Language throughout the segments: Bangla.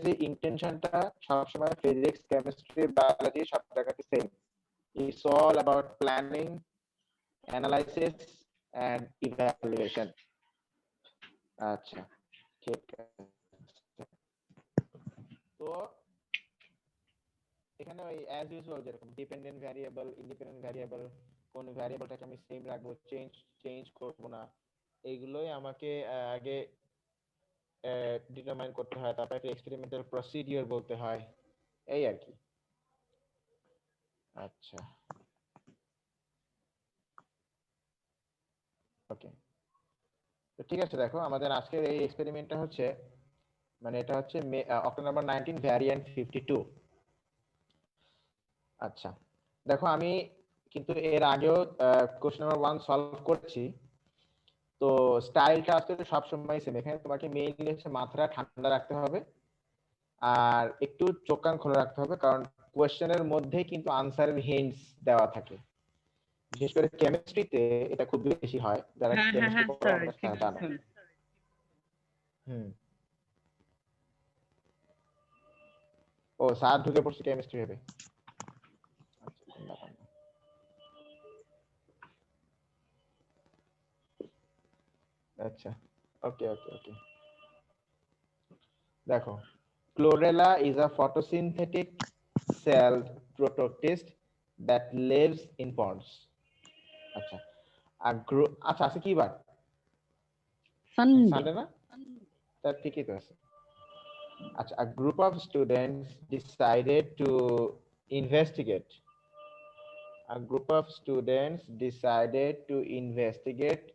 obviously intentionটা সবসময় physics, chemistry, biology সব জায়গাতে same. It's all about planning, analysis, and evaluation. আচ্ছা, ঠিক আছে। তো এখানে ওই অ্যাজ ইউজুয়াল যেরকম ডিপেন্ডেন্ট ভ্যারিয়েবল, ইন্ডিপেন্ডেন্ট ভ্যারিয়েবল, কোন ভ্যারিয়েবলটাকে আমি সেম রাখবো, চেঞ্জ করব না, এইগুলোই আমাকে আগে ডিটারমাইন করতে হয়, তারপর একটা এক্সপেরিমেন্টাল প্রসিডিওর বলতে হয়, এই আর কি। আচ্ছা, ওকে, তো ঠিক আছে। দেখো আমাদের আজকের এই এক্সপেরিমেন্টটা হচ্ছে, মানে এটা হচ্ছে অক্টোবর নাম্বার 19 ভ্যারিয়েন্ট 52। আচ্ছা, দেখো আমি কিন্তু এর আগেও কোশ্চেন নাম্বার 1 সলভ করেছি। তো স্টাইলটা আসলে সবসময় সেম। এখানে তোমাকে মেইনলি হচ্ছে মাথাটা ঠান্ডা রাখতে হবে আর একটু চোখ কান খোলা রাখতে হবে, কারণ কোশ্চেনের মধ্যে কিন্তু আনসারের হিন্টস দেওয়া থাকে। বিশেষ করে কেমিস্ট্রিতে এটা খুব বেশি হয়, যারা কেমিস্ট্রি পড়ো আমরা তারা জানো। ও স্যার ঢুকে পড়ছে কেমিস্ট্রি ভেবে। আচ্ছা, ওকে ওকে ওকে। দেখো, chlorella is a photosynthetic celled protoctist that lives in ponds. আচ্ছা, আচ্ছা আছে কি বার? সানডে না? তার ঠিকই তো আছে। আচ্ছা, a group of students decided to investigate. A group of students decided to investigate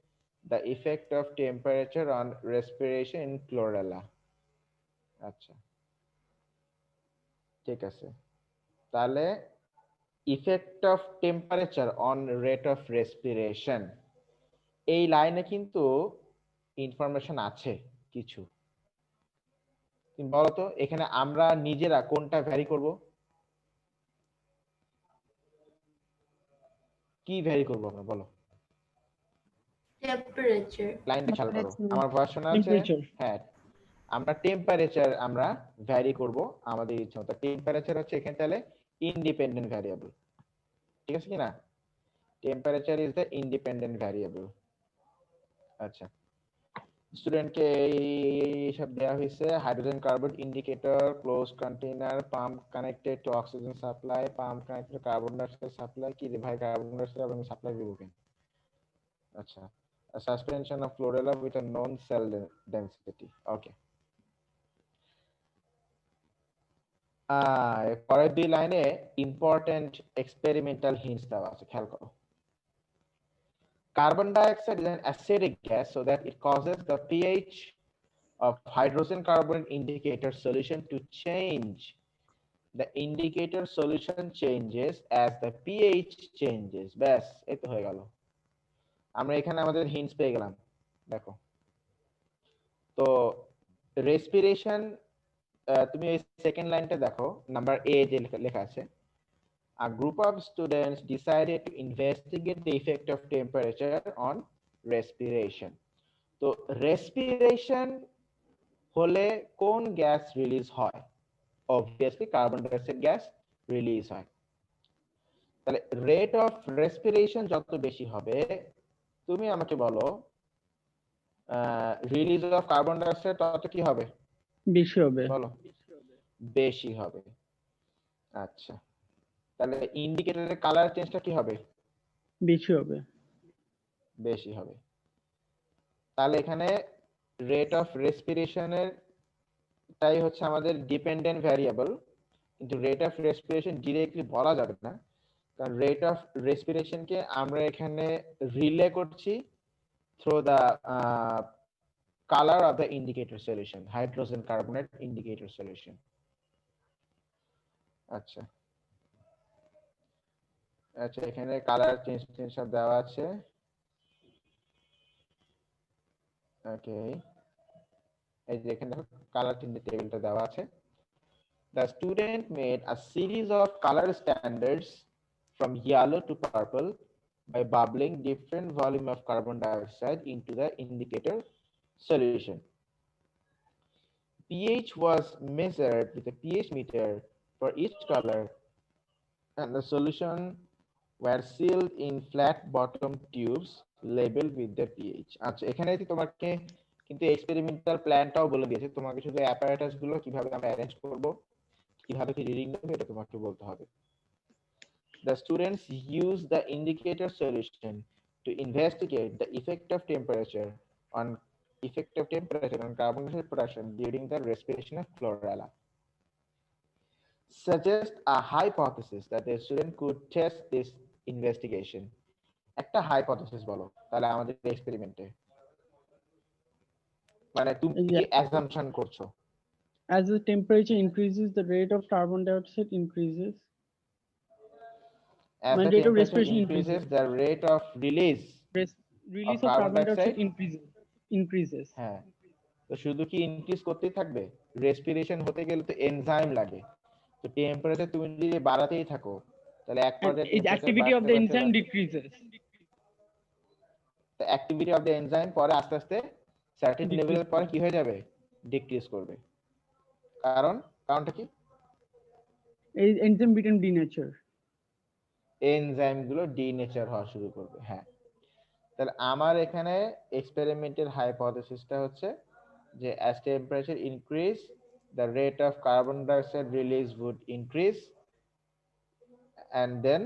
the effect of temperature on respiration in chlorella. আচ্ছা, ঠিক আছে। তাহলে effect of temperature on rate of respiration, এই লাইনে কিন্তু ইনফরমেশন আছে কিছু। তুমি বলো তো এখানে আমরা নিজেরা কোনটা ভ্যারি করব? কি ভ্যারি করব আমরা, বলো? টেম্পারেচার। লাইনটা খেয়াল করো, আমার ভয়েস শোনা আছে? হ্যাঁ, আমরা টেম্পারেচার আমরা ভ্যারি করব আমাদের ইচ্ছা মতো। টেম্পারেচার হচ্ছে এখানে তাহলে ইন্ডিপেন্ডেন্ট ভ্যারিয়েবল, ঠিক আছে কি না? Temperature is the independent variable. আচ্ছা, স্টুডেন্টকে এইসব দেওয়া হয়েছে। Hydrogen carbon indicator, close container, pump connected to oxygen supply, pump connected carbon dioxide supply. কি রে ভাই, কার্বন ডাইঅক্সাইড এবং সাপ্লাই দিব কেন? আচ্ছা, suspension of chlorella with a known cell density. Okay, পরের দুই লাইনে ইম্পর্টেন্ট এক্সপেরিমেন্টাল হিন্টস দেওয়া আছে, খেয়াল করো। Carbon dioxide is an acidic gas, so that it causes the pH of hydrogen carbonate indicator solution to change. The indicator solution changes as the pH changes. ব্যাস, এই তো হয়ে গেল। আমরা এখানে আমাদের হিন্টস পেয়ে গেলাম। দেখো তো রেসপিরেশন, তুমি এই সেকেন্ড লাইনটা দেখো, নাম্বার এ যে লেখা আছে, a group of students decided to investigate the effect of temperature on respiration. তো রেসপিরেশন হলে কোন গ্যাস রিলিজ হয়? Obviously carbon dioxide gas release হয়। তাহলে রেট অফ রেসপিরেশন যত বেশি হবে, তুমি আমাকে বলো রিলিজ অফ কার্বন ডাইঅক্সাইড তত কি হবে? বেশি হবে। বলো, বেশি হবে। আচ্ছা, তাহলে ইন্ডিকেটরের কালার চেঞ্জটা কি হবে? বেশি হবে। বেশি হবে। তাহলে এখানে রেট অফ রেসপিরেশনের তাই হচ্ছে আমাদের ডিপেন্ডেন্ট ভ্যারিয়েবল, কিন্তু রেট অফ রেসপিরেশন ডিরেক্টলি বলা যাবে না, কারণ রেট অফ রেসপিরেশনকে আমরা এখানে রিলে করছি through the colour of the indicator solution, hydrogen carbonate indicator solution. আচ্ছা আচ্ছা, এখানে কালার চেঞ্জ সব দেওয়া আছে। ওকে, এই যে এখানে কালার চেঞ্জের টেবিলটা দেওয়া আছে। The student made a series of color standards from yellow to purple by bubbling different volume of carbon dioxide into the indicator solution. pH was measured with a pH meter for each color, and the solution were sealed in flat bottom tubes labeled with the pH. আচ্ছা, এখানে তোমাকে কিন্তু এক্সপেরিমেন্টাল প্ল্যানটাও বলে দিয়েছে, তোমাকে শুধু অ্যাপারেটাস গুলো কিভাবে আমরা অ্যারেঞ্জ করব, কিভাবে কি রিডিং নেবে, এটা তোমাকে বলতে হবে। The students use the indicator solution to investigate the effect of temperature on carbon dioxide production during the respiration of chlorella. Suggest a hypothesis that the student could test this investigation. একটা হাইপোথেসিস বলো তাহলে আমাদের এক্সপেরিমেন্টে, মানে তুমি কি অ্যাসাম্পশন করছো? As the temperature increases, the rate of carbon dioxide increases. As My the rate of temperature respiration increases, the rate of release release of of carbon carbon dioxide dioxide increases. হ্যাঁ, তো শুধু কি ইনক্রিজ করতেই থাকবে? রেসপিরেশন হতে গেলে তো এনজাইম লাগে, তো টেম্পারেচার তুমি যদি বাড়াতেই থাকো তাহলে এক And পর্যায়ে its টেম্পারেচার activity of বাড়তে the বাড়তে enzyme বাড়তে decreases. the activity of the enzyme পরে আস্তে আস্তে সার্টেন লেভেলের পরে কি হয়ে যাবে? ডিক্রিজ করবে। কারণটা কি? Enzyme become denature. এনজাইম গুলো ডিনেচার হওয়া শুরু করবে। হ্যাঁ, তাহলে আমার এখানে এক্সপেরিমেন্টের হাইপোথেসিসটা হচ্ছে যে as temperature increase, the rate of carbon dioxide release would increase, and then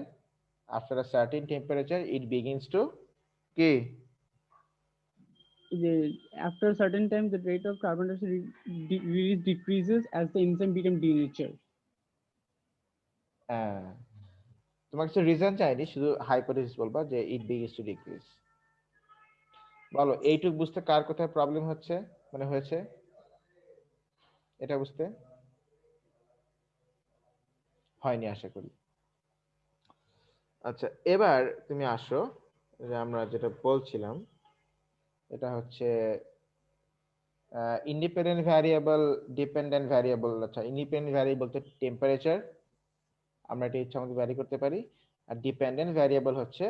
after a certain temperature it begins to কি? After a certain time, the rate of carbon dioxide release decreases as the enzyme become denatured. তোমার কিছু রিজন চাইনি, শুধু হাইপোথেসিস বলবা যে ইট বিগিনস টু ডিক্রিজ। বলো এইটুক বুঝতে কার কোথায় প্রবলেম হচ্ছে, মানে হয়েছে এটা বুঝতে? হয়নি আশা করি। আচ্ছা, এবার তুমি আসো যে আমরা যেটা বলছিলাম, এটা হচ্ছে ইন্ডিপেন্ডেন্ট ভ্যারিয়েবল, ডিপেন্ডেন্ট ভ্যারিয়েবল। আচ্ছা, ইন্ডিপেন্ডেন্ট ভ্যারিয়েবল তো টেম্পারেচার, আমরা এটা ইচ্ছা মতো ভ্যারি করতে পারি, আর ডিপেন্ডেন্ট ভ্যারিয়েবল হচ্ছে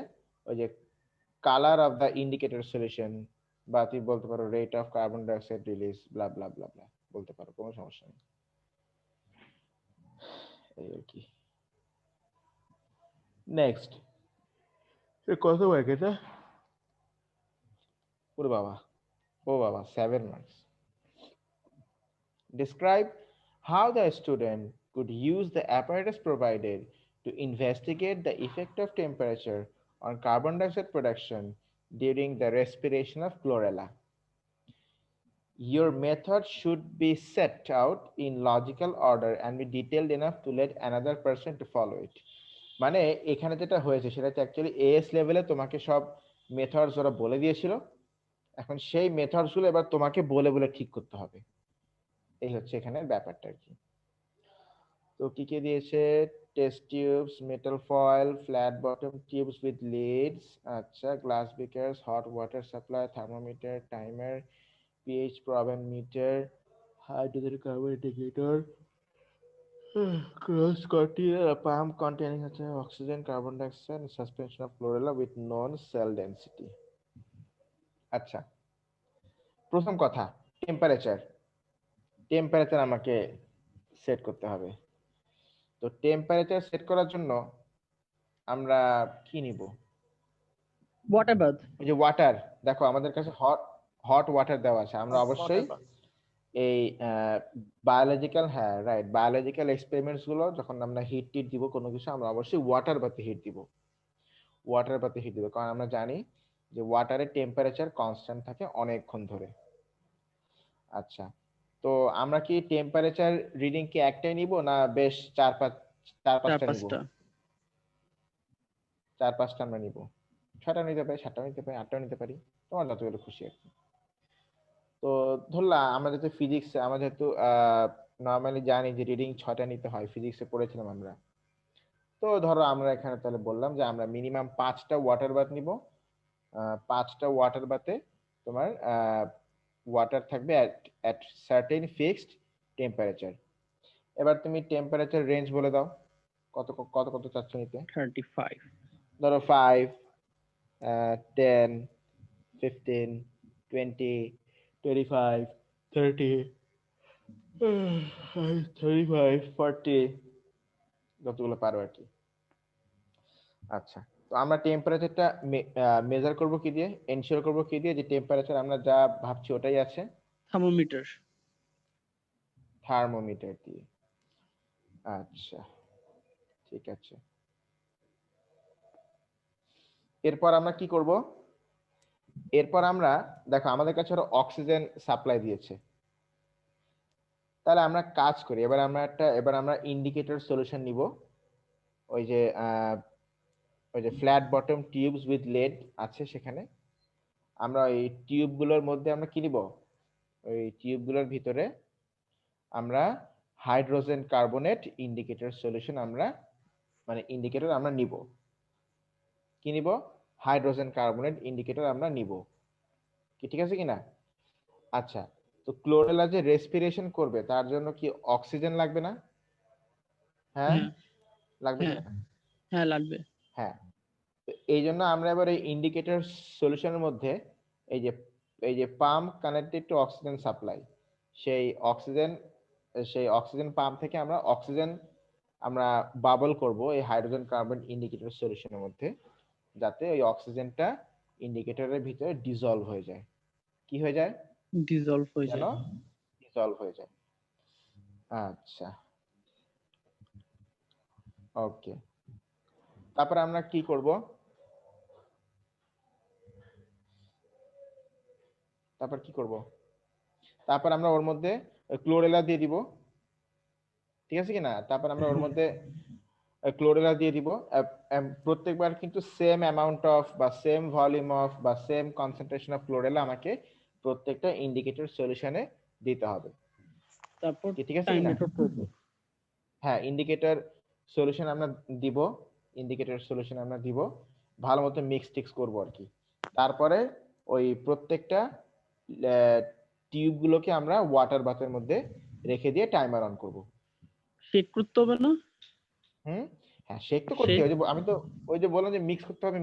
ওই যে colour of the indicator solution, বা তুমি বলতে পারো rate of carbon dioxide release, blah blah blah blah বলতে পারো, কোনো সমস্যা নেই। এই আর কি। নেক্সট কত মার্ক এটা? ওরে বাবা, ও বাবা, 7 marks. Describe how the student could use the apparatus provided to investigate the effect of temperature on carbon dioxide production during the respiration of chlorella. Your method should be set out in logical order and be detailed enough to let another person to follow it. মানে এখানে যেটা হয়েছে সেটা হচ্ছে অ্যাকচুয়ালি এএস লেভেলে তোমাকে সব মেথডস ওরা বলে দিয়েছিল, এখন সেই মেথডস গুলো এবার তোমাকে বলে বলে ঠিক করতে হবে, এই হচ্ছে এখানের ব্যাপারটা আর কি। তো কি কি দিয়েছে? Test tubes, metal foil, flat bottom tubes with lids, আচ্ছা, glass beakers, hot water supply, thermometer, timer, pH probe and meter, hydrogen carbon indicator, cross container, a pump containing oxygen, carbon dioxide, and suspension of chlorella with known cell density. আচ্ছা, প্রথম কথা টেম্পারেচার। টেম্পারেচার আমাকে সেট করতে হবে। তো টেম্পারেচার সেট করার জন্য আমরা কি নিব? Water bath. এই যে ওয়াটার, দেখো আমাদের কাছে হট ওয়াটার দেওয়া আছে, আমরা অবশ্যই এই বায়োলজিক্যাল, হ্যাঁ রাইট, বায়োলজিক্যাল এক্সপেরিমেন্টস গুলো যখন আমরা হিট টিট দিব কোনো কিছু, আমরা অবশ্যই ওয়াটার বাথে হিট দিব, ওয়াটার বাথে হিট দিব, কারণ আমরা জানি যে ওয়াটারের টেম্পারেচার কনস্ট্যান্ট থাকে অনেকক্ষণ ধরে। আচ্ছা, তো আমরা কি টেম্পারেচার রিডিং কি একটাই নিব না বেশ চার পাঁচটা নিব? 4-5টা আমরা নিব, 6টা নিতে পারি, 7টা নিতে পারি, 8টা নিতে পারি, তোমার যতগুলো খুশি আর কি। তো ধরলাম আমরা যেহেতু ফিজিক্সে, আমরা যেহেতু নর্মালি জানি যে রিডিং 6টা নিতে হয়, ফিজিক্সে পড়েছিলাম আমরা, তো ধরো আমরা এখানে তাহলে বললাম যে আমরা মিনিমাম 5টা ওয়াটার বাথ নিব। 5টা ওয়াটার বাথে তোমার ওয়াটার থাকবে at certain fixed temperature। এবার তুমি টেম্পারেচার রেঞ্জ বলে দাও, কত কত কত চাচ্ছ নিতে? 35। ধরো 5, 10, 15, 20, 25, 30, 35 40 যতগুলো পারো আর কি। আচ্ছা, তো আমরা টেম্পারেচারটা মেজার করব কি দিয়ে, এনশিওর করব কি দিয়ে যে টেম্পারেচার আমরা যা ভাবছি ওটাই আছে? থার্মোমিটার। থার্মোমিটার দিয়ে। আচ্ছা, ঠিক আছে। এরপর আমরা কি করব? এরপর আমরা দেখো আমাদের কাছে আরো অক্সিজেন সাপ্লাই দিয়েছে, তাহলে আমরা কাজ করি। এবার আমরা ইন্ডিকেটর সলিউশন নিব। ওই যে flat bottom tubes with lid আছে সেখানে, আমরা এই টিউবগুলোর মধ্যে আমরা কি নিব? ওই টিউবগুলোর ভিতরে আমরা হাইড্রোজেন কার্বনেট ইন্ডিকেটর সলিউশন আমরা ইন্ডিকেটর আমরা নিব। কি নিব? হাইড্রোজেন কার্বনেট ইন্ডিকেটর আমরা নিব। কি ঠিক আছে কিনা? আচ্ছা, তো ক্লোরেলা যে রেসপিরেশন করবে তার জন্য কি অক্সিজেন লাগবে না? হ্যাঁ, হ্যাঁ লাগবে হ্যাঁ কিনা? হ্যাঁ লাগবে। হ্যাঁ, তো এই জন্য আমরা এবার এই ইন্ডিকেটর সলিউশনের মধ্যে এই যে pump connected to oxygen supply, সেই অক্সিজেন পাম্প থেকে আমরা বাবল করব এই হাইড্রোজেন কার্বন ইন্ডিকেটর সলিউশনের মধ্যে, যাতে ওই অক্সিজেনটা ইন্ডিকেটরের ভিতরে ডিজলভ হয়ে যায়। কি হয়ে যায়? ডিজলভ হয়ে যেন যায়। ডিজলভ হয়ে যায়। আচ্ছা, ওকে। তারপরে আমরা কি করব? তারপর আমরা ওর মধ্যে ক্লোরেলা দিয়ে দিব। ঠিক আছে কিনা? তারপর আমরা ওর মধ্যে ক্লোরেলা দিয়ে দিব। প্রত্যেকবার কিন্তু সেম অ্যামাউন্ট অফ বা সেম ভলিউম অফ বা সেম কনসেন্ট্রেশন অফ ক্লোরেলা আমাকে প্রত্যেকটা ইন্ডিকেটর সলিউশনে দিতে হবে। তারপর ঠিক আছে টাইম কিনা? মেথড করব। হ্যাঁ, ইন্ডিকেটর সলিউশন আমরা দিব, ভালো মতো মিক্স করব আর কি। তারপরে ওই প্রত্যেকটা টিউব গুলোকে আমরা ওয়াটার বাথের মধ্যে রেখে দিয়ে টাইমার অন করব। শেক করতে হবে না? হুম, হ্যাঁ, শেক তো করতে হবে। আমি তো ওই যে বললাম যে মিক্স করতে হবে।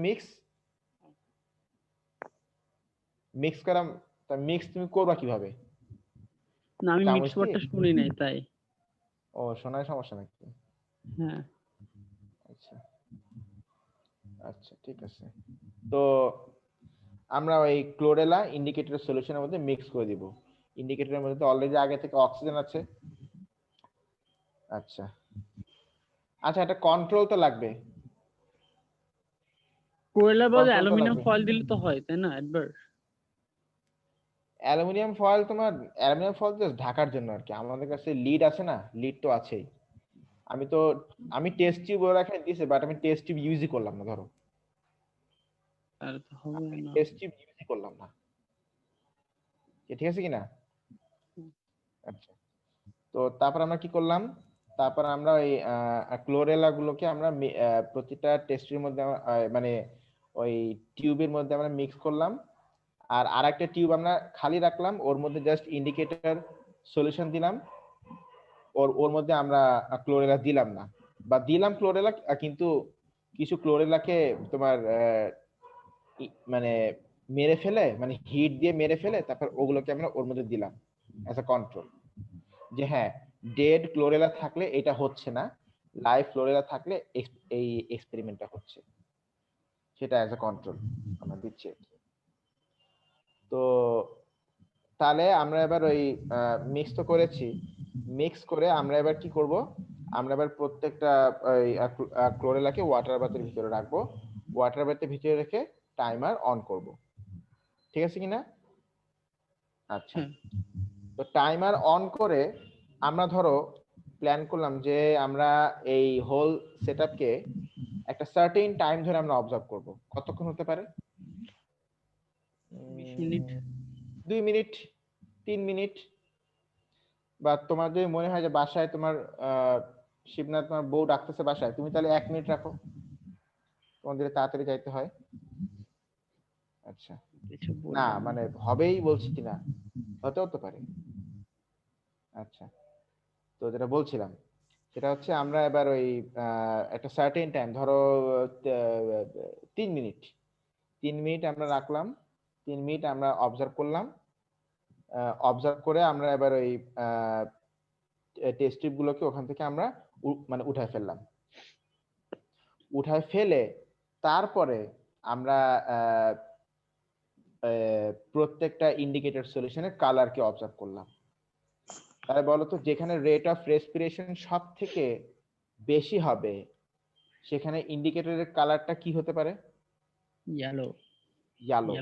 মিক্স করা, তা মিক্স তুমি করবা কিভাবে? না, আমি মিক্স চামচ দিয়ে? ওয়াটার শুনি নাই তাই। ও, শোনায় সমস্যা নাকি? হ্যাঁ। আচ্ছা আচ্ছা, ঠিক আছে। তো আমরা ওই ক্লোরেলা ইন্ডিকেটর সলিউশনের মধ্যে মিক্স করে দিব। ইন্ডিকেটরের মধ্যে তো অলরেডি আগে থেকে অক্সিজেন আছে। আচ্ছা আচ্ছা, একটা কন্ট্রোল তো লাগবে। কোয়েলা বলে কন্ট্রোল তো অ্যালুমিনিয়াম লাগবে। ফয়েল দিলে তো হয়, তাই না একবার? অ্যালুমিনিয়াম ফয়েল তো ঢাকার জন্য আর কি। আমাদের কাছে লিড আছে না, লিড তো আছেই। আমি টেস্ট টিউব ওরা এখানে দিয়েছে, বাট আমি টেস্ট টিউব ইউজই করলাম না। ধরো তাহলে তো হবে আমি না। টেস্ট টিউব ইউজই করলাম না। ঠিক আছে কিনা? আচ্ছা, তো তারপর আমরা কি করলাম? তারপর আমরা ওই ক্লোরেলা গুলোকে আমরা প্রতিটা টেস্টের মধ্যে ওই টিউবের মধ্যে আমরা মিক্স করলাম। আর আরেকটা টিউব আমরা খালি রাখলাম, ওর মধ্যে জাস্ট ইন্ডিকেটর সলিউশন দিলাম। ওর মধ্যে আমরা ক্লোরেলা দিলাম না, বা দিলাম ক্লোরেলা, কিন্তু কিছু ক্লোরেলাকে তোমার মানে মেরে ফেলে, হিট দিয়ে মেরে ফেলে, তারপর ওগুলোকে আমরা ওর মধ্যে দিলাম অ্যাজ আ কন্ট্রোল, যে হ্যাঁ, ডেড ক্লোরেলা থাকলে এটা হচ্ছে না, লাইভ ক্লোরেলা থাকলে এই এক্সপেরিমেন্টটা হচ্ছে, সেটা অ্যাজ আ কন্ট্রোল আমরা দিচ্ছি। তো তাহলে আমরা এবার ওই মিক্স তো করেছি। মিক্স করে আমরা এবার কি করব? আমরা এবার প্রত্যেকটা ওই ক্লোরেলাকে ওয়াটার বাথের ভিতরে রাখবো। ওয়াটার বাথের ভিতরে রেখে টাইমার অন করব। ঠিক আছে কিনা? আচ্ছা, হ্যাঁ। তো টাইমার অন করে আমরা ধরো প্ল্যান করলাম যে আমরা এই হোল সেটআপকে একটা সার্টেন টাইম ধরে আমরা অবজার্ভ করব। কতক্ষণ হতে পারে? 20 মিনিট। 2 মিনিট, 3 মিনিট, বা তোমার যদি মনে হয় যে বাসায় তোমার শিবনাথ তোমার বউ ডাকতেছে বাসায়, তুমি তাহলে 1 মিনিট রাখো, তোমাদের তাড়াতাড়ি যাইতে হয়। আচ্ছা, কিছু না বললাম না। হবেই বলছি না, হতেও তো পারে। আচ্ছা, তো যেটা বলছিলাম সেটা হচ্ছে আমরা এবার ওই একটা সার্টেন টাইম ধরো 3 মিনিট, 3 মিনিট আমরা রাখলাম। 3 মিনিট আমরা অবজার্ভ করলাম। অবজার্ভ করে আমরা এবার ওই টেস্ট স্ট্রিপ গুলোকে ওখান থেকে আমরা মানে উঠায় ফেললাম। উঠায় ফেলে তারপরে আমরা প্রত্যেকটা ইন্ডিকেটর সলিউশনের কালারকে অবজার্ভ করলাম। তাহলে বলতো যেখানে রেট অফ রেসপিরেশন সব থেকে বেশি হবে সেখানে ইন্ডিকেটরের কালারটা কি হতে পারে? Yellow yellow.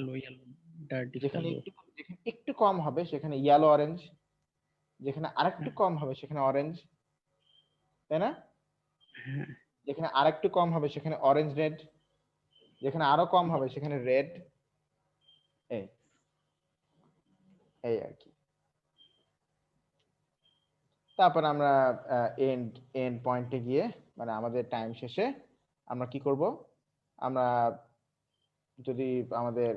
ডার্টি যেখানে কালো। একটু কম হবে সেখানে ইয়েলো অরেঞ্জ, যেখানে আরেকটু কম হবে সেখানে অরেঞ্জ, তাই না? যেখানে আরেকটু কম হবে সেখানে অরেঞ্জ রেড, যেখানে আরো কম হবে সেখানে রেড। এই এই আর কি। তারপর আমরা এন্ড এন্ড পয়েন্টে গিয়ে মানে আমাদের টাইম শেষে আমরা কি করব, আমরা যদি আমাদের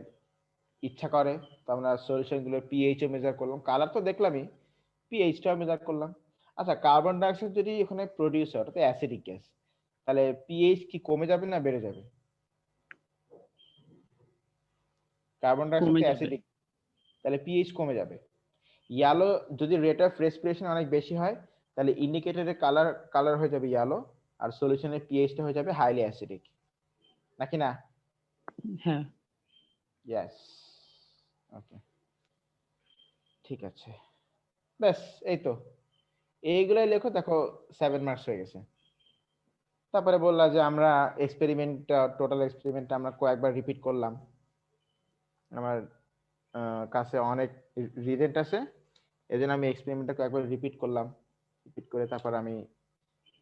ইচ্ছা করে তো আমরা সলিউশনগুলোর পিএইচ মেজার করলাম, কালার তো দেখলামই, পিএইচটাও মেজার করলাম। আচ্ছা কার্বন ডাইঅক্সাইড যদি এখানে প্রডিউস হয় ওটা তো অ্যাসিডিক গ্যাস, তাহলে পিএইচ কি কমে যাবে না বেড়ে যাবে? কার্বন ডাইঅক্সাইড কমে তো যাবে। অ্যাসিডিক, তাহলে পিএইচ কমে যাবে। ইয়েলো যদি রেট অফ রেসপিরেশন অনেক বেশি হয় তাহলে ইন্ডিকেটরের কালার হয়ে যাবে ইয়েলো আর সলিউশনের পিএইচটা হয়ে যাবে হাইলি অ্যাসিডিক, নাকি না? হ্যাঁ। ইয়েস, ওকে, ঠিক আছে, ব্যাস এই তো, এইগুলাই লেখো, দেখো 7 মার্কস হয়ে গেছে। তারপরে বললা যে আমরা এক্সপেরিমেন্টটা, টোটাল এক্সপেরিমেন্টটা আমরা কয়েকবার রিপিট করলাম। আমার কাছে অনেক রিজেন্ট আছে, এজন্য আমি এক্সপেরিমেন্টটা কয়েকবার রিপিট করলাম। রিপিট করে তারপর আমি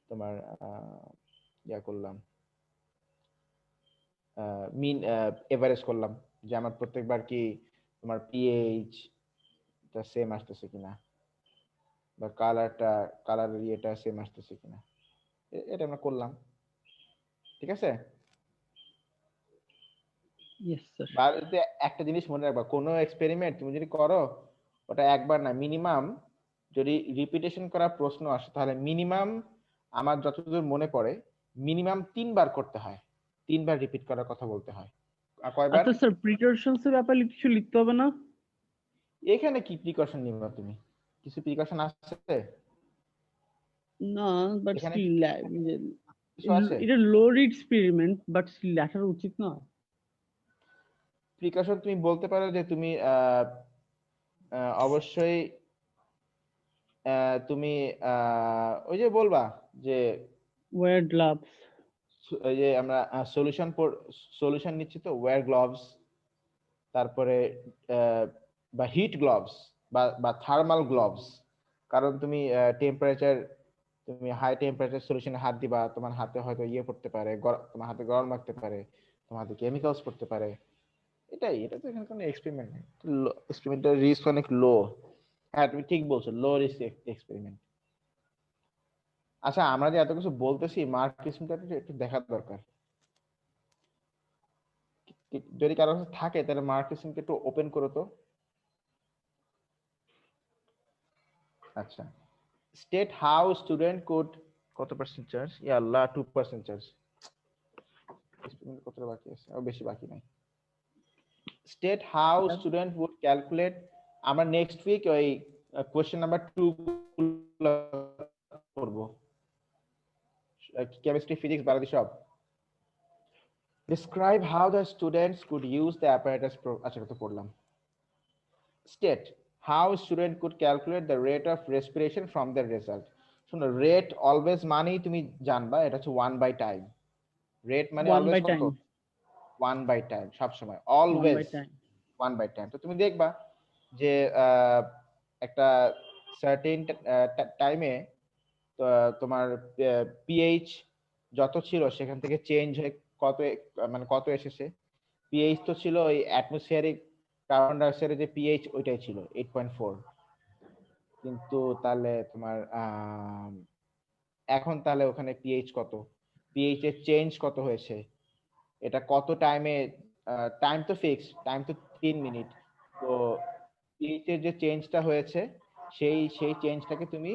তোমার ইয়া করলাম, মিন এভারেজ করলাম যে আমার প্রত্যেকবার কি তোমার পিএইচ টা সেম আসতেছে কিনা বা কালার ইয়েটা সেম আসতেছে কিনা, এটা আমরা করলাম। ঠিক আছে? Yes sir. বায়োলজিতে একটা জিনিস মনে রাখবা, কোনো এক্সপেরিমেন্ট তুমি যদি করো ওটা একবার না, মিনিমাম যদি রিপিটেশন করা প্রশ্ন আসে তাহলে মিনিমাম, আমার যতদূর মনে পড়ে, মিনিমাম 3বার করতে হয়, 3বার রিপিট করার কথা বলতে হয়। আর কয়বার? আচ্ছা স্যার, প্রিকশনস এর ব্যাপারে কিছু লিখতে হবে না? এখানে কি প্রিকশন নিবা তুমি? কিছু প্রিকশন আছে না, বাট এখানে? স্টিল কিছু আছে এটা লো এক্সপেরিমেন্ট, বাট স্টিল লেখার উচিত না? প্রিকশন? তুমি বলতে পারো যে তুমি অবশ্যই তুমি ওই যে বলবা যে ওয়্যার গ্লাভস। ওই যে আমরা সলিউশন নিচ্ছি তো ওয়্যার গ্লাভস, তারপরে বা হিট গ্লাভস বা থার্মাল গ্লাভস, কারণ তুমি টেম্পারেচার, তুমি হাই টেম্পারেচার সলিউশনে হাত দিবা, তোমার হাতে হয়তো ইয়ে পড়তে পারে, তোমার হাতে গরম লাগতে পারে, তোমার হাতে কেমিক্যালস পড়তে পারে। এটা তো এখানে কোনো এক্সপেরিমেন্ট নেই, এক্সপেরিমেন্টের রিস্ক অনেক লো। হ্যাঁ তুমি ঠিক বলছো, লো রিস্ক এক্সপেরিমেন্ট। আচ্ছা আমরা যে এত কিছু বলতেছি মার্ক সিস্টেমটা একটু দেখার দরকার, যদি কারো কাছে থাকে তাহলে মার্ক সিস্টেমকে একটু ওপেন করো তো। আচ্ছা, স্টেট হাউ স্টুডেন্ট কুড, কত পার্সেন্ট চার্জ? ইয়া আল্লাহ 2% চার্জ। এক্সপেরিমেন্ট কতটা বাকি আছে? ও বেশি বাকি নাই। State how student would calculate, আমরা নেক্সট উইক ওই কোশ্চেন নাম্বার 2 করব, কেমিস্ট্রি ফিজিক্স বায়োলজি সব। Describe how the students could use the apparatus আচ্ছা তো পড়লাম। State how student could calculate the rate of respiration from the result. শোনো, রেট অলওয়েজ মানেই তুমি জানবা এটা হচ্ছে 1/টাইম। রেট মানে 1 অলওয়েজ বাই কত? টাইম। 1/টাইম, সব সময় 1 অলওয়েজ বাই টাইম। 1/টাইম। তো তুমি দেখবা যে একটা সার্টেন টাইমে তোমার পিএইচ যত ছিল সেখান থেকে চেঞ্জ হয়ে কত, মানে কত এসেছে। পিএইচ তো ছিল ওই অ্যাটমসফিয়ারিক কার্বন ডাইঅক্সাইডের যে পিএইচ ওইটাই ছিল 8.4, কিন্তু তাহলে তোমার এখন তাহলে ওখানে পিএইচ কত, পিএইচ এর চেঞ্জ কত হয়েছে, এটা কত টাইমে, টাইম তো ফিক্স, টাইম তো 3 মিনিট, তো পিএইচ এর যে চেঞ্জটা হয়েছে সেই চেঞ্জটাকে তুমি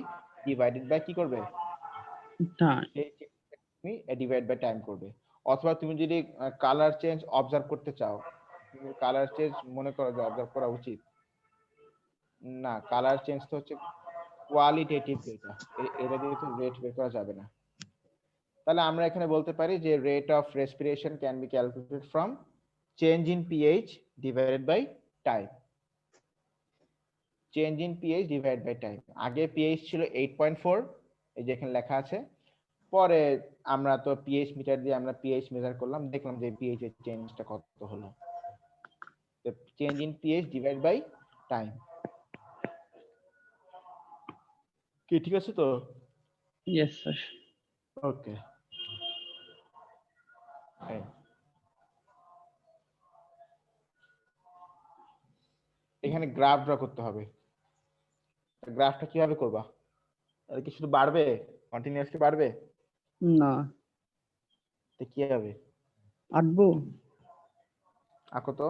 ডিভাইডেড বাই কি করবে, টাইম। সেই তুমি ডিভাইড বাই টাইম করবে। অথবা তুমি যদি কালার চেঞ্জ অবজার্ভ করতে চাও, তুমি কালার চেঞ্জ মনে করো যে অবজার্ভ করা উচিত, না কালার চেঞ্জ তো হচ্ছে কোয়ালিটেটিভ ডেটা, এটা দিয়ে তো রেট বের করা যাবে না। তাহলে আমরা এখানে বলতে পারি যে rate of respiration can be calculated from change in pH divided by time. Change in pH divide by time, আগে পিএইচ ছিল 8.4, এই যে এখানে লেখা আছে। পরে আমরা তো পিএইচ মিটার দিয়ে আমরা পিএইচ মেজার করলাম, দেখলাম যে পিএইচ এর চেঞ্জটা কত হলো। তো change in pH divide by time. কি ঠিক আছে তো? Yes, sir. ওকে, এখানে গ্রাফ ড্র করতে হবে। গ্রাফটা কিভাবে করবা? আর কি শুধু বাড়বে, কন্টিনিউয়াসলি বাড়বে? না, তো কি হবে? আঁকবো। আঁকো তো।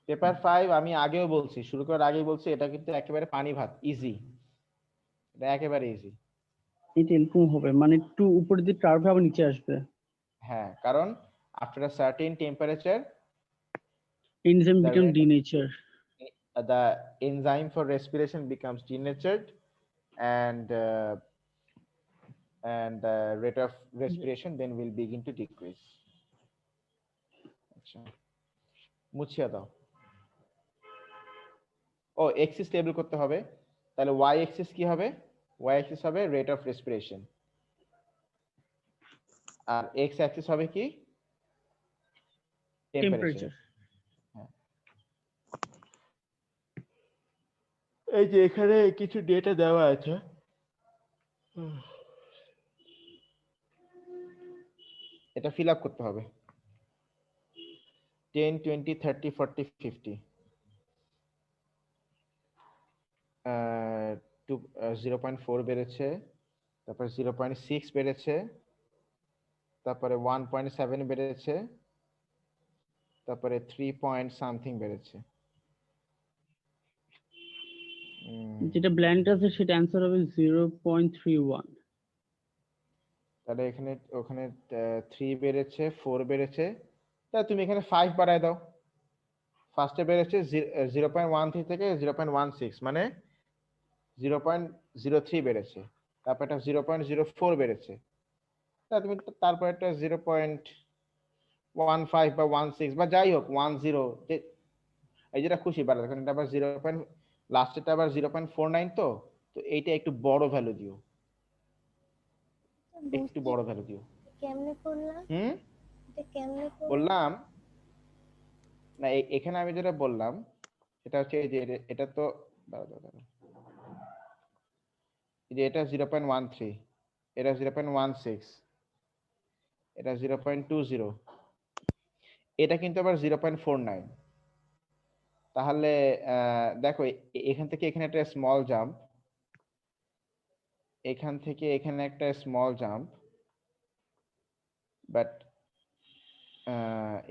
পেপার 5 আমি আগেও বলছি, শুরু করার আগেই বলছি, এটা কিন্তু একেবারে পানি ভাত, ইজি, এটা একেবারে ইজি। এটা এরকম হবে, মানে একটু উপরে দিয়ে কার্ভ আবার নিচে আসবে। হ্যাঁ, কারণ after a certain temperature enzyme the become rate denature. the enzyme for respiration becomes denatured, and the rate of respiration then will begin to decrease. আচ্ছা, মুছিয়ে দাও। ও এক্সিস টেবিল করতে হবে, তাহলে ওয়াই এক্সিস কি হবে? ওয়াই এক্সিস হবে রেট অফ রেসপিরেশন, আর এক্স অ্যাক্সিস হবে কি? টেম্পারেচার। টেম্পারেচার। এই যে এখানে কিছু ডেটা দেওয়া আছে, এটা ফিল আপ করতে হবে। 10, 20, 30, 40, 50, 0.4 বেড়েছে, তারপর 0.6 বেড়েছে, তারপরে 1.7 বেড়েছে, তারপরে 3 পয়েন্ট সামথিং বেড়েছে। যেটা ব্ল্যান্ড আছে সেটা অ্যান্সার হবে 0.31। তাহলে এখানে ওখানে 3 বেড়েছে, 4 বেড়েছে, তা তুমি এখানে 5 বাড়ায় দাও। ফার্স্টে বেড়েছে 0.13 থেকে 0.16, মানে 0.03 বেড়েছে, তারপর একটা 0.04 বেড়েছে, তা তুমি তারপর একটা 0.15 বা 16 বা যাই হোক 10, এই যেটা খুশি বাড়াতে, কারণ এটা আবার 0. লাস্টেরটা আবার 0.49, তো তো এইটা একটু বড় ভ্যালু দিও, একটু বড় ভ্যালু দিও। কেমনে করলাম? হুম, এটা কেমনে করলাম? বললাম না, এখানে আমি যেটা বললাম সেটা হচ্ছে এই যে এটা তো দাঁড়াও, দাঁড়াও, দাঁড়াও। এই যে এটা 0.13, এটা 0.16, এটা 0.20, এটা কিন্তু আবার 0.49। তাহলে দেখো এখান থেকে এখানে একটা স্মল জাম্প, এখান থেকে এখানে একটা স্মল জাম্প, বাট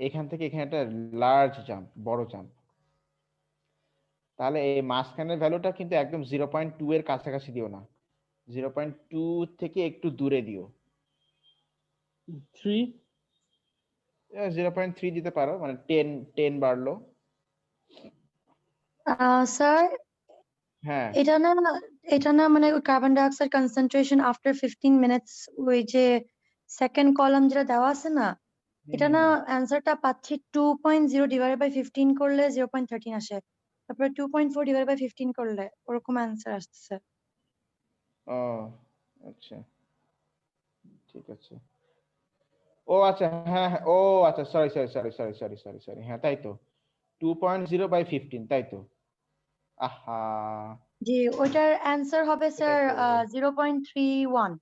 এখান থেকে এখানে একটা লার্জ জাম্প, বড় জাম্প। তাহলে এই মাঝখানের ভ্যালুটা কিন্তু একদম 0.2 এর কাছাকাছি দিও না, 0.2 থেকে একটু দূরে দিও। 3। 0.3 দিতে পারো, মানে 10 বাড়লো। স্যার, হ্যাঁ, এটা না মানে carbon die oxide concentration after 15 minutes, ওই যে সেকেন্ড কলাম যেটা দেওয়া আছে না, এটা না অ্যান্সারটা পাচ্ছি 2.0 ডিভাইডেড বাই 15 করলে 0.13 আসে, তারপরে 2.4 ডিভাইডেড বাই 15 করলে ওরকম অ্যান্সার আসছে। ও আচ্ছা, ঠিক আছে। ও আচ্ছা, হ্যাঁ হ্যাঁ, ও আচ্ছা, sorry sorry sorry sorry sorry sorry sorry, হ্যাঁ তাই তো, 2.0 বাই 15, তাই তো। আহা, জি, ওইটার অ্যান্সার হবে স্যার এটাই তো, 0.31।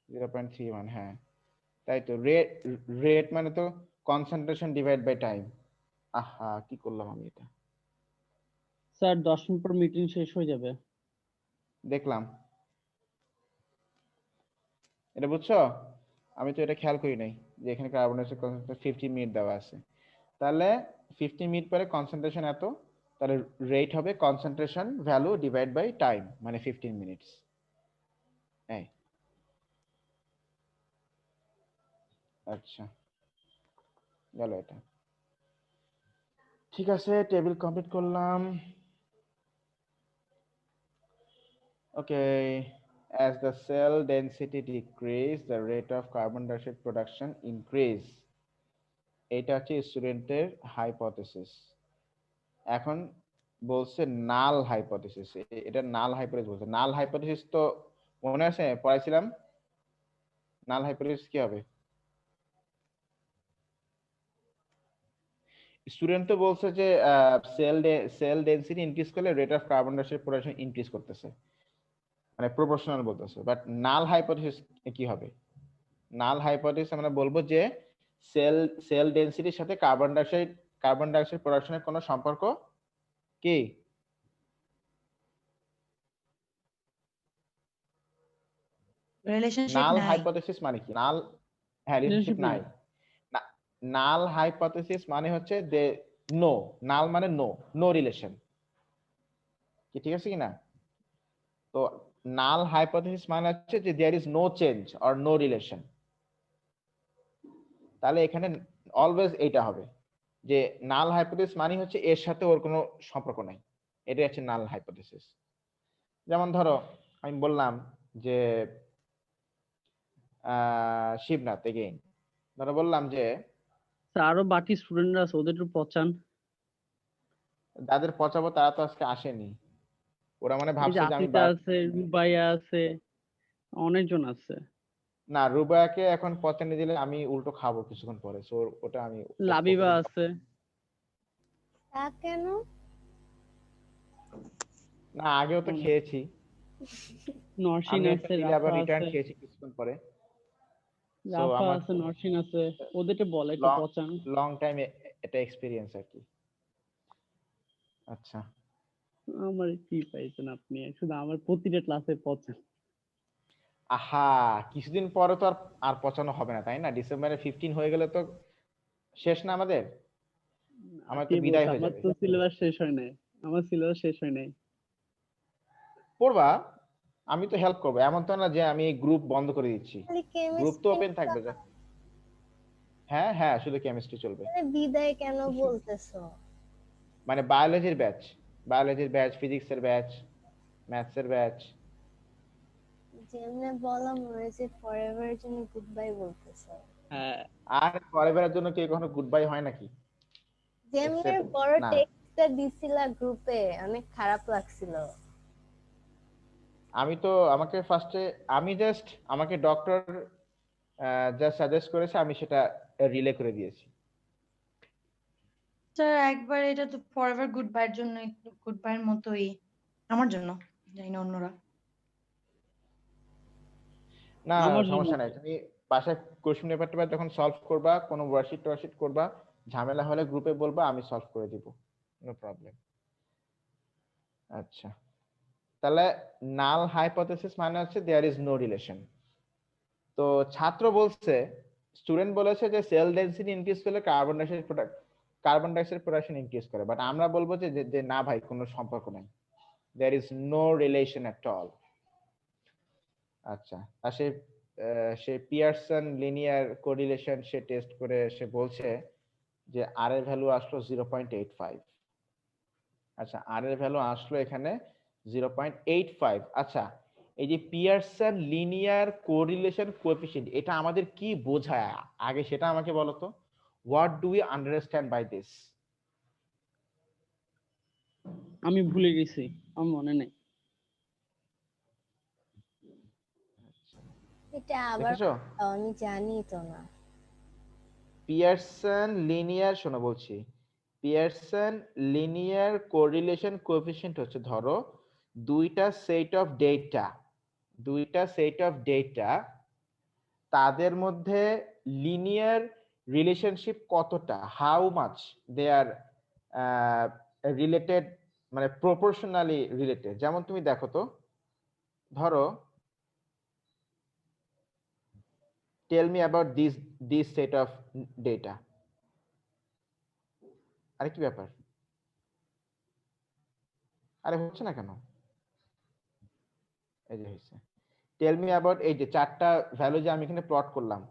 0.31, হ্যাঁ তাই তো। রেট, রেট মানে তো কনসেন্ট্রেশন ডিভাইড বাই টাইম। আহা, কি করলাম আমি এটা? স্যার 10 মিনিট পর মিটিং শেষ হয়ে যাবে। দেখলাম, এটা বুঝছো? আমি তো এটা খেয়াল করি নাই যে এখানে কার্বন ডাইঅক্সাইড কনসেন্ট্রেশন 50 মিনিট দেওয়া আছে। তাহলে 50 মিনিট পরে কনসেন্ট্রেশন এত, তাহলে রেট হবে concentration value divide by time, মানে 15 মিনিটস। এই আচ্ছা, গেল এটা। ঠিক আছে, টেবিল কমপ্লিট করলাম। Okay, as the cell density decrease, the rate of carbon dioxide production increase. এটা হচ্ছে স্টুডেন্টের হাইপোথিসিস। এখন বলছে নাল হাইপোথিসিস, এটা নাল হাইপোথিসিস বলছে। নাল হাইপোথিসিস তো মনে আছে পড়াইছিলাম, নাল হাইপোথিসিস কি হবে? স্টুডেন্ট তো বলছে যে সেল ডেনসিটি ইনক্রিজ করলে rate of carbon dioxide production increase করতেছে, মানে প্রপোর্শনাল বলতেছে। বাট নাল হাইপোথিসিস কি হবে? নাল হাইপোথিসিস আমরা বলবো যে সেল সেল ডেনসিটির সাথে কার্বন ডাইঅক্সাইড প্রোডাকশনের কোনো সম্পর্ক কি? রিলেশনশিপ নাল নাই। হাইপোথিসিস মানে কি? নাল, হ্যাঁ, রিলেশনশিপ রিলেশনশিপ নাই। নাই। নাল হাইপোথিসিস মানে হচ্ছে যে নো, নাল মানে নো, নো রিলেশন। কি ঠিক আছে কিনা? তো নাল হাইপোথিসিস মানে হচ্ছে যে there is no change or no relation. তাহলে এখানে অলওয়েজ এইটা হবে যে নাল হাইপোথিসিস মানে হচ্ছে এর সাথে ওর কোনো সম্পর্ক নাই, এটাই হচ্ছে নাল হাইপোথিসিস। যেমন ধরো আমি বললাম যে শিবনাথ এগেইন, ধরো বললাম যে আরো বাকি স্টুডেন্টরা আছে, ওদের একটু পচান। যাদের পচাবো তারা তো আজকে আসেনি, ওরা মানে এই যে ভাবছে যে আমি আতিতা আছে, রুবাইয়া আছে, অনেকজন আছে। না, রুবায়াকে এখন পচানি দিলে আমি উল্টো খাবো কিছুক্ষণ পরে, সো ওটা আমি লাবিবা আছে। তা কেন? না, আগেও তো খেয়েছি, নরসিন আমি একটা আছে, দিলে আবার রাফা রিটার্ন আছে, খেয়েছি কিছুক্ষণ পরে। সো রাফা আমার আছে, নরসিন আছে, ওদেরকে বলে একটু পচান। লং টাইম এটা এক্সপেরিয়েন্স আর কি। আচ্ছা, আমার কি পাইছেন আপনি? শুধু আমার প্রতিটা ক্লাসে পচান। আহা, কিছুদিন পরে তো আর পচানো হবে না, তাই না? ডিসেম্বরে 15 হয়ে গেলে তো শেষ না আমাদের, আমার তো কে বিদায় বলছে? হয়ে আমার যাবে। তো সিলেবাস শেষ হয় নাই। আমার সিলেবাস শেষ হয় নাই। পড়বা, আমি তো হেল্প করবো, এমন তো না যে আমি গ্রুপ বন্ধ করে দিচ্ছি, খালি গ্রুপ তো কেমিস্ট্রি ওপেন থাকবে। হ্যাঁ হ্যাঁ, শুধু কেমিস্ট্রি চলবে। বিদায় কেন বলতেছো? মানে বায়োলজির ব্যাচ, ফিজিক্সের ব্যাচ, ম্যাথসের ব্যাচ। যেমনে বলা মনে হয়েছে ফরএভার এর জন্য গুড বাই বলতেছো। হ্যাঁ, আর ফরএভারের জন্য কি কখনো গুড বাই হয় নাকি? যেমনে Except- বড় না, টেক্সটটা দিছিলা গ্রুপে অনেক খারাপ লাগছিল। আমি তো আমাকে ফার্স্টে আমাকে ডক্টর যা সাজেস্ট করেছে আমি সেটা রিলে করে দিয়েছি। স্যার একবার এটা তো ফরএভার গুড বাইয়ের জন্য, একটু গুড বাইয়ের মতোই আমার জন্য, জানি না অন্যরা। না, আমার জন্য সমস্যা নাই, তুমি বাসায় কোশ্চেন পেপারটা যখন সলভ করবা, কোনো ওয়ার্কশিট করবা, ঝামেলা হলে গ্রুপে বলবা, আমি সলভ করে দিব, নো প্রবলেম। আচ্ছা, তাহলে নাল হাইপোথিসিস মানে হচ্ছে দেয়ার ইজ নো রিলেশন। তো ছাত্র বলছে, স্টুডেন্ট বলেছে যে সেল ডেনসিটি ইনক্রিজ করলে কার্বন ডাইঅক্সাইড প্রোডাকশন ইনক্রিজ করে, বাট আমরা বলবো যে যে না ভাই, কোনো সম্পর্ক নাই, there is no relation at all. আচ্ছা, আর সে পিয়ারসন লিনিয়ার কোরিলেশন সে টেস্ট করে সে বলছে যে আর এর ভ্যালু আসলো 0.85। আচ্ছা, আর এর ভ্যালু আসলো এখানে 0.85। আচ্ছা, এই যে পিয়ারসন লিনিয়ার কোরিলেশন কোএফিসিয়েন্ট, এটা আমাদের কি বোঝায় আগে সেটা আমাকে বলো তো। What do we understand by this? আমি ভুলে গেছি, আমার মনে নেই। এটা আবার দেখেছো? আমি জানি তো না। পিয়ারসন লিনিয়ার, শোনো বলছি, পিয়ারসন লিনিয়ার কোরিলেশন কোএফিসিয়েন্ট হচ্ছে, ধরো দুইটা সেট অফ ডেটা, তাদের মধ্যে লিনিয়ার রিলেশনশিপ কতটা, how much they are related, মানে প্রপোর্শনালি রিলেটেড। যেমন তুমি দেখো তো, ধরো tell me about this set of data. আরে কি ব্যাপার, আরে হচ্ছে না কেন? এই যে হয়েছে, টেল মি অ্যাবাউট, এই যে চারটা ভ্যালু যে আমি এখানে প্লট করলাম,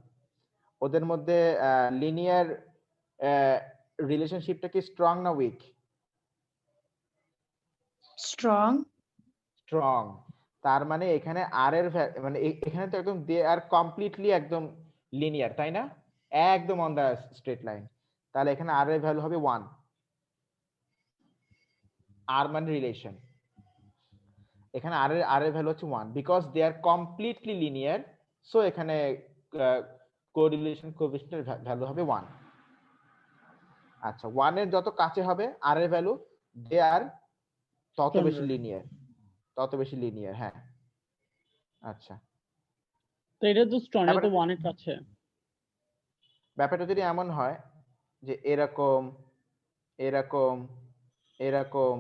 ওদের মধ্যে লিনিয়ার রিলেশনশিপটা কি স্ট্রং না উইক? স্ট্রং। স্ট্রং। তার মানে এখানে আর এর মানে এখানে তো একদম দে আর কমপ্লিটলি একদম লিনিয়ার, তাই না? একদম অন দা স্ট্রেট লাইন। তাহলে এখানে আর এর ভ্যালু হবে 1। আর মানে রিলেশন, এখানে আর এর ভ্যালু হচ্ছে 1 because they are completely linear. So এখানে কোরিলেশন কোএফিশিয়েন্টের ভ্যালু হবে 1। আচ্ছা, 1 এর যত কাছে হবে আর এর ভ্যালু, দে আর তত বেশি Stronger. লিনিয়ার, তত বেশি লিনিয়ার। হ্যাঁ, আচ্ছা। তো এটা তো স্ট্রং, এটা তো ব্যাপারটা 1 এর কাছে। ব্যাপারটা যদি এমন হয় যে এরকম এরকম এরকম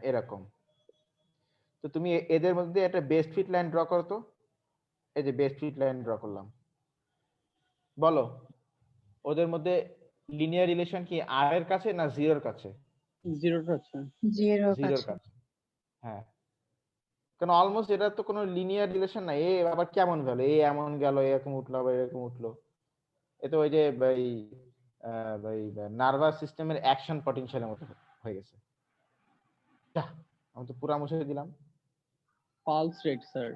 এরকম, তো তুমি এদের মধ্যে একটা বেস্ট ফিট লাইন ড্র করো তো। এই যে বেস্ট ফিট লাইন ড্র করলাম, বলো ওদের মধ্যে লিনিয়ার রিলেশন কি আর এর কাছে না জিরোর কাছে? 0 এর কাছে। 0 জিরোর কাছে। কাছে। হ্যাঁ, কারণ অলমোস্ট এটা তো কোনো লিনিয়ার রিলেশন নাই। এ আবার কেমন গেল, এ এমন গেল, এরকম উঠলো, আবার এরকম উঠলো। এ তো ওই যে নার্ভাস সিস্টেমের অ্যাকশন পটেনশিয়ালের মতো হয়ে গেছে। যাহ, আমি তো পুরা মুছে দিলাম। Pulse rate sir.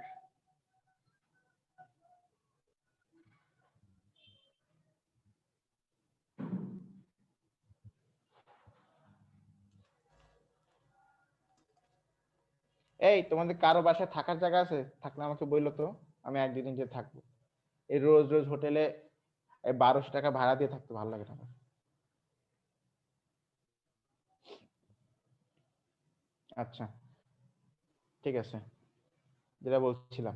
এই তোমাদের কারো বাসায় থাকার জায়গা আছে? থাকলে আমাকে বললো তো, আমি 1-2 দিন যে থাকবো। এই রোজ রোজ হোটেলে 1200 টাকা ভাড়া দিয়ে থাকতে ভালো লাগে না আমার। আচ্ছা, ঠিক আছে, যেটা বলছিলাম,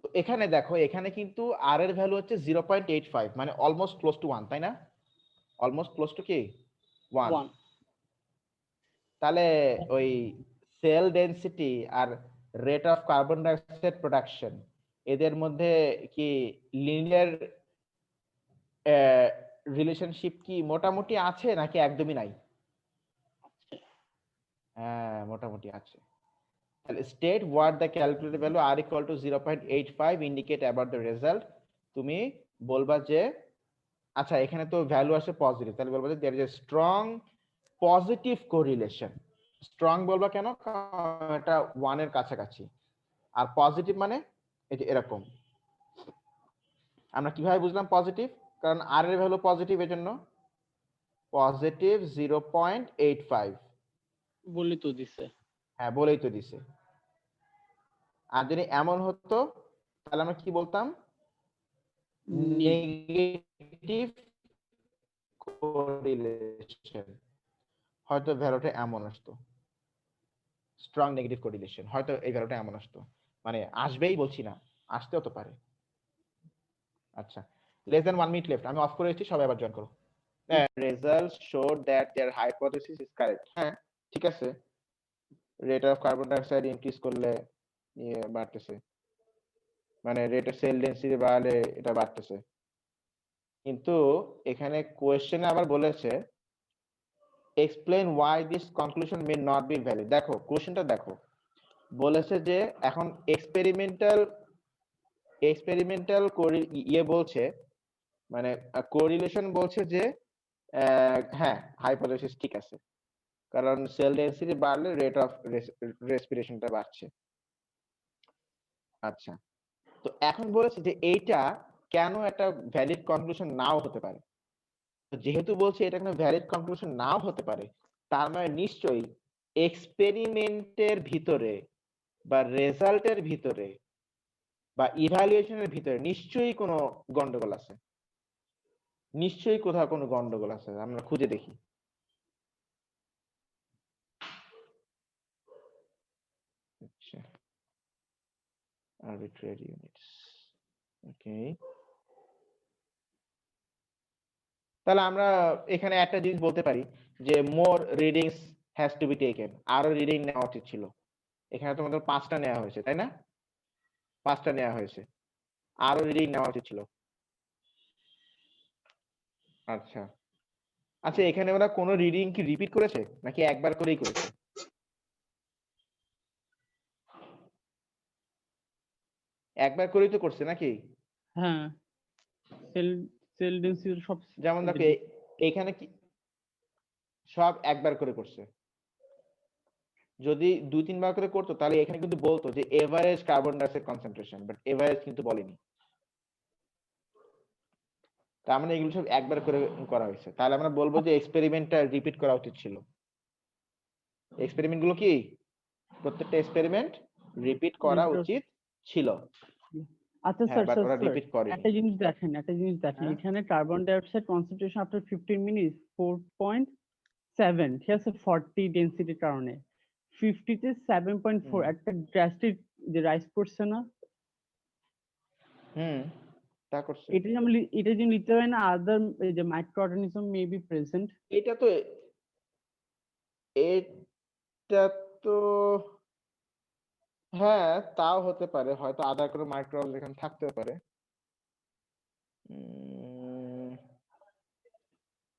তো এখানে দেখো, এখানে কিন্তু আর এর ভ্যালু হচ্ছে 0.85, মানে অলমোস্ট ক্লোজ টু 1, তাই না? অলমোস্ট ক্লোজ টু কি 1। 1। তাহলে ওই সেল ডেনসিটি আর rate of carbon dioxide production, এদের মধ্যে কি লিনিয়ার রিলেশনশিপ কি মোটামুটি আছে নাকি একদমই নাই? হ্যাঁ, মোটামুটি আছে। তাহলে state what the calculated value r equal to 0.85 indicate about the result. তুমি বলবা যে, আচ্ছা এখানে তো ভ্যালু আসে পজিটিভ, তাহলে বলবা যে there is a strong positive correlation. Strong বলবা কেন? কারণ এটা 1 এর কাছাকাছি। আর পজিটিভ মানে এই যে এরকম। আমরা কিভাবে বুঝলাম পজিটিভ? কারণ আর এর ভ্যালু পজিটিভ, এর জন্য পজিটিভ 0.85। বললি তো দিছে। হ্যাঁ, বলেই তো দিছে। আর যদি এমন হতো তাহলে আমরা কি বলতাম? Negative correlation. হয়তো ভ্যালুটা এমন আসতো, স্ট্রং নেগেটিভ কোরিলেশন, হয়তো এই ভ্যালুটা এমন আসতো। মানে আসবেই বলছি না, আসতেও তো পারে। আচ্ছা, লেস দ্যান 1 মিনিট লেফট, আমি অফ করে দিচ্ছি, সবাই আবার জয়েন করো। Results showed that there hypothesis is correct. হ্যাঁ, ঠিক আছে। Rate of carbon dioxide increase করলে বাড়তেছে, মানে রেট অফ সেল ডেনসিটি বাড়লে এটা বাড়তেছে। কিন্তু এখানে কোশ্চেনে আবার বলেছে explain why this conclusion may not be valid. দেখো কোশ্চেনটা দেখো, বলেছে যে এখন এক্সপেরিমেন্টাল বলছে, মানে কোরিলেশন বলছে যে হ্যাঁ হাইপোথিসিস ঠিক আছে, কারণ সেল ডেনসিটি বাড়লে রেট অফ রেসপিরেশনটা বাড়ছে। আচ্ছা, তো এখন বলেছে যে এইটা কেন একটা ভ্যালিড কনক্লুশন নাও হতে পারে। যেহেতু বলছে এটা কোনো ভ্যালিড কনক্লুশন নাও হতে পারে, তার মানে নিশ্চয়ই এক্সপেরিমেন্টের ভিতরে বা রেজাল্টের ভিতরে বা ইভ্যালুয়েশনের ভিতরে নিশ্চয়ই কোনো গন্ডগোল আছে, নিশ্চয়ই কোথাও কোনো গন্ডগোল আছে, আমরা খুঁজে দেখি। আচ্ছা, arbitrary units, ওকে। তাহলে আমরা এখানে একটা জিনিস বলতে পারি যে more readings has to be taken, আরো রিডিং নেওয়া উচিত ছিল। এখানে তোমাদের 5টা নেওয়া হয়েছে, তাই না? 5টা নেওয়া হয়েছে, আরো রিডিং নেওয়া উচিত ছিল। আচ্ছা আচ্ছা, এখানে ওরা কোনো রিডিং কি রিপিট করেছে নাকি একবার করেই করেছে? একবার করেই তো করছে নাকি? হ্যাঁ, সেল সেল ডেনসিটি সব যেমন দেখো এখানে কি সব একবার করে করছে? যদি 2-3 বার করে করতো তাহলে এখানে কিন্তু বলতো যে average carbon dioxide concentration, but average কিন্তু বলেনি। তার মানে এগুলো সব একবার করে করা হয়েছে। তাহলে আমরা বলবো যে এক্সপেরিমেন্টটা রিপিট করা উচিত ছিল। এক্সপেরিমেন্ট গুলো কি, প্রত্যেকটা এক্সপেরিমেন্ট রিপিট করা উচিত ছিল। আচ্ছা হ্যাঁ, স্যার বাট স্যার ওরা স্যার রিপিট করেনি। একটা জিনিস দেখেন হ্যাঁ? এখানে carbon dioxide concentration after 15 minutes 4.7, ঠিক আছে, 40 ডেনসিটির কারণে 50 তে 7.4, একটা ড্রাস্টিক যে রাইজ করছে না? তা করছে। এটা যেমন লিখতে হয় না, আদার যে micro organism may be present. এটা তো হ্যাঁ, তাও হতে পারে, হয়তো আদার করে মাইক্রোব এখানে থাকতে পারে।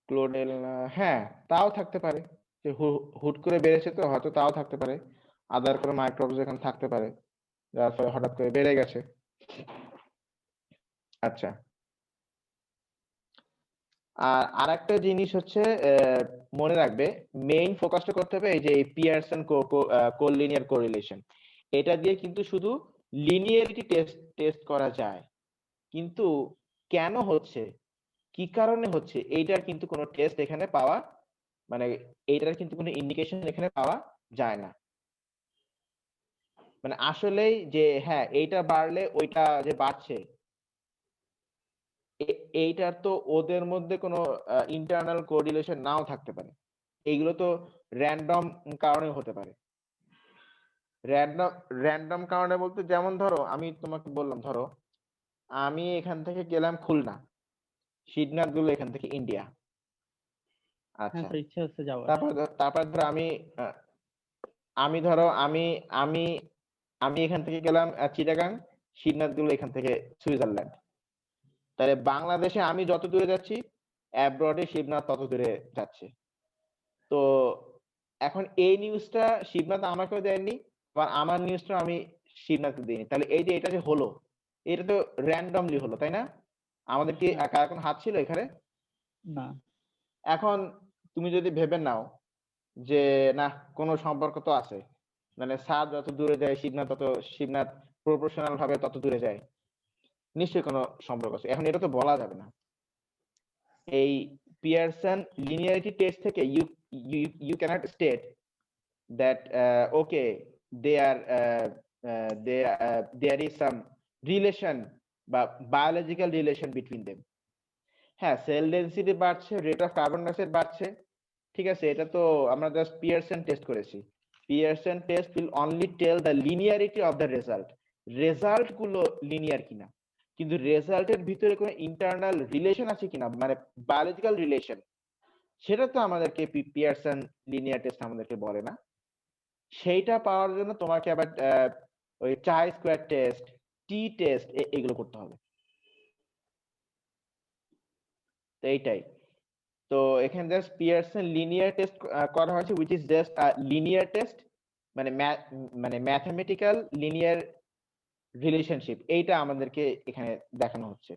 ক্লোরেল, হ্যাঁ তাও থাকতে পারে, যে হুট করে বেড়েছে তো হয়তো তাও থাকতে পারে, আদার করে মাইক্রোবস এখানে থাকতে পারে, যার ফলে হঠাৎ করে বেড়ে গেছে। আচ্ছা, আর আরেকটা জিনিস হচ্ছে মনে রাখবে, মেইন ফোকাসটা করতে হবে এই যে পিয়ারসন কোলিনিয়ার কোরিলেশন। এটা দিয়ে কিন্তু শুধু লিনিয়ারিটি টেস্ট করা যায়, কিন্তু কেন হচ্ছে, কি কারণে হচ্ছে, এইটার কিন্তু কোনো টেস্ট এখানে পাওয়া, মানে এইটার কিন্তু কোনো ইন্ডিকেশন এখানে পাওয়া যায় না। মানে আসলেই যে হ্যাঁ এইটা বাড়লে ওইটা যে বাড়ছে, এইটার তো ওদের মধ্যে কোনো ইন্টারনাল কোরিলেশন নাও থাকতে পারে। এইগুলো তো র্যান্ডম কারণে হতে পারে। র্যান্ডম কারণে বলতে, যেমন ধরো আমি তোমাকে বললাম, ধরো আমি এখান থেকে গেলাম খুলনা, সিদ্ধার্থ গুলো এখান থেকে ইন্ডিয়া। হ্যাঁ আচ্ছা, স্যার, ইচ্ছা আছে যাওয়ার। তারপর ধরো আমি ধরো আমি আমি আমি এখান থেকে গেলাম চিটাগাং, সিদ্ধার্থ গুলো এখান থেকে সুইজারল্যান্ড। তাহলে বাংলাদেশে আমি যত দূরে যাচ্ছি, অ্যাব্রডে শিবনাথ তত দূরে যাচ্ছে। তো এখন এই নিউজটা শিবনাথ আমাকেও দেয়নি, বা আমার নিউজটা আমি শিবনাথকে দিইনি। তাহলে এই যে এটা যে হলো, এটা তো র্যান্ডমলি হলো, তাই না? আমাদের কি কার কোনো হাত ছিল এখানে? না। এখন তুমি যদি ভেবে নাও যে না, কোনো সম্পর্ক তো আছে, মানে স্যার যত দূরে যায় শিবনাথ প্রপোর্শনাল ভাবে তত দূরে যায়, নিশ্চয়ই কোনো সম্পর্ক আছে। এখন এটা তো বলা যাবে না। এই পিয়ারসন লিনিয়ারিটি টেস্ট থেকে you cannot state that okay, there is some relation বা biological relation between them. হ্যাঁ, সেল ডেনসিটি বাড়ছে, রেট অফ কার্বন ডাইঅক্সাইড বাড়ছে, ঠিক আছে, এটা তো আমরা জাস্ট পিয়ারসন টেস্ট করেছি। Pearson test will only tell the linearity of the result গুলো লিনিয়ার কিনা, কিন্তু রেজাল্টের ভিতরে কোনো ইন্টারনাল রিলেশন আছে কিনা, মানে বায়োলজিক্যাল রিলেশন, সেটা তো আমাদেরকে পিয়ারসন লিনিয়ার টেস্ট আমাদেরকে বলে না। সেইটা পাওয়ার জন্য তোমাকে আবার ওই চাই স্কোয়ার টেস্ট, টি টেস্ট, এগুলো করতে হবে। তো এইটাই তো, এখানে জাস্ট পিয়ারসন লিনিয়ার টেস্ট করা হয়েছে, which is just a linear test, মানে ম্যাথমেটিক্যাল লিনিয়ার রিলেশনশিপ, এইটা আমাদেরকে এখানে দেখানো হচ্ছে।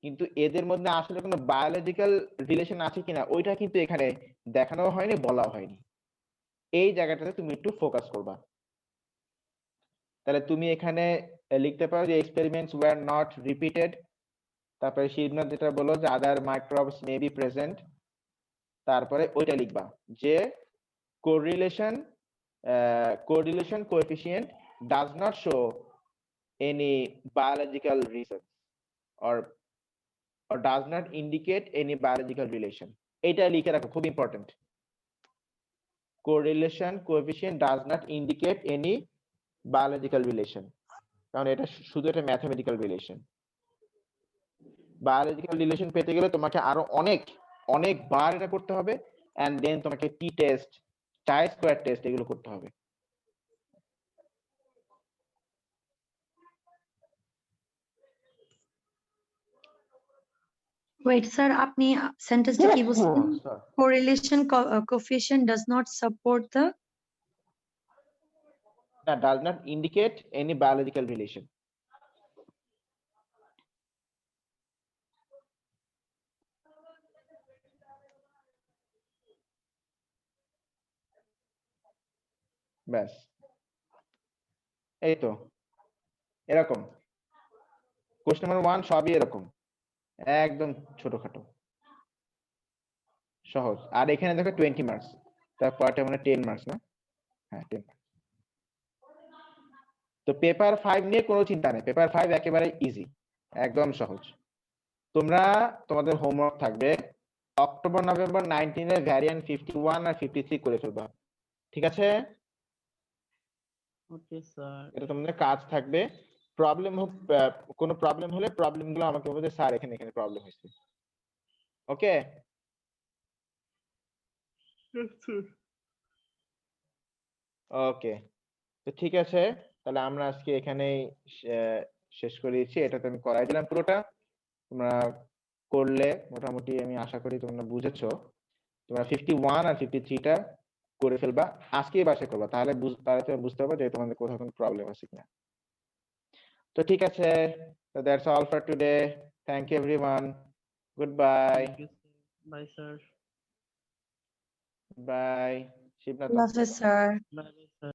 কিন্তু এদের মধ্যে আসলে কোনো বায়োলজিক্যাল রিলেশন আছে কিনা ওইটা কিন্তু এখানে দেখানো হয়নি, বলা হয়নি। এই জায়গাটাতে তুমি একটু ফোকাস করবা। তাহলে তুমি এখানে লিখতে পারো যে এক্সপেরিমেন্টস ওয়্যার নট রিপিটেড, তারপরে শিবনাথ যেটা বললো যে আদার মাইক্রোবস মে বি প্রেজেন্ট, তারপরে ওইটা লিখবা যে correlation coefficient does not show any biological reason or does not indicate any biological relation. এটা লিখে রাখো, খুব important. correlation coefficient does not indicate any biological relation, কারণ এটা শুধু একটা ম্যাথমেটিক্যাল রিলেশন। বায়োলজিক্যাল রিলেশন পেতে গেলে তোমাকে আরো অনেকবার এটা করতে হবে, এন্ড দেন তোমাকে টি টেস্ট, চাই স্কোয়ার টেস্ট, এগুলো করতে হবে। Wait, sir, আপনি সেন্টেন্সটা কি বলছেন? Correlation coefficient does not support the That does not indicate any biological relation. ব্যাস, এই তো এরকম কোশ্চেন নাম্বার 1 সবই এরকম, একদম ছোটখাটো সহজ। আর এখানে দেখো 20 মার্কস, তারপরটা মানে 10 মার্কস না? হ্যাঁ 10। তো পেপার 5 নিয়ে কোনো চিন্তা নেই, পেপার 5 একেবারে ইজি, একদম সহজ। তোমরা তোমাদের হোমওয়ার্ক থাকবে অক্টোবর নভেম্বর 19 এর ভ্যারিয়েন্ট 51 আর 53 করে ফেলবা, ঠিক আছে? Okay sir. এটা তোমাদের কাজ থাকবে। প্রবলেম কোনো প্রবলেম হলে প্রবলেমগুলো আমাকে বলবে, স্যার এখানে এখানে প্রবলেম হয়েছে। ওকে, ওকে, তো ঠিক আছে, তাহলে আমরা আজকে এখানেই শেষ করে দিচ্ছি। এটা তো আমি করাই দিলাম পুরোটা, তোমরা করলে মোটামুটি আমি আশা করি তোমরা বুঝেছো। তোমরা 51 আর 53টা করে ফেলবা, আজকেই বাসায় করবা, তাহলে তুমি বুঝতে পারবে যে তোমাদের কোথাও কোনো প্রবলেম আছে কিনা। তো ঠিক আছে, so that's all for today. Thank you everyone. Goodbye. Bye sir. Bye. Shivnath. Love it, sir. Bye sir.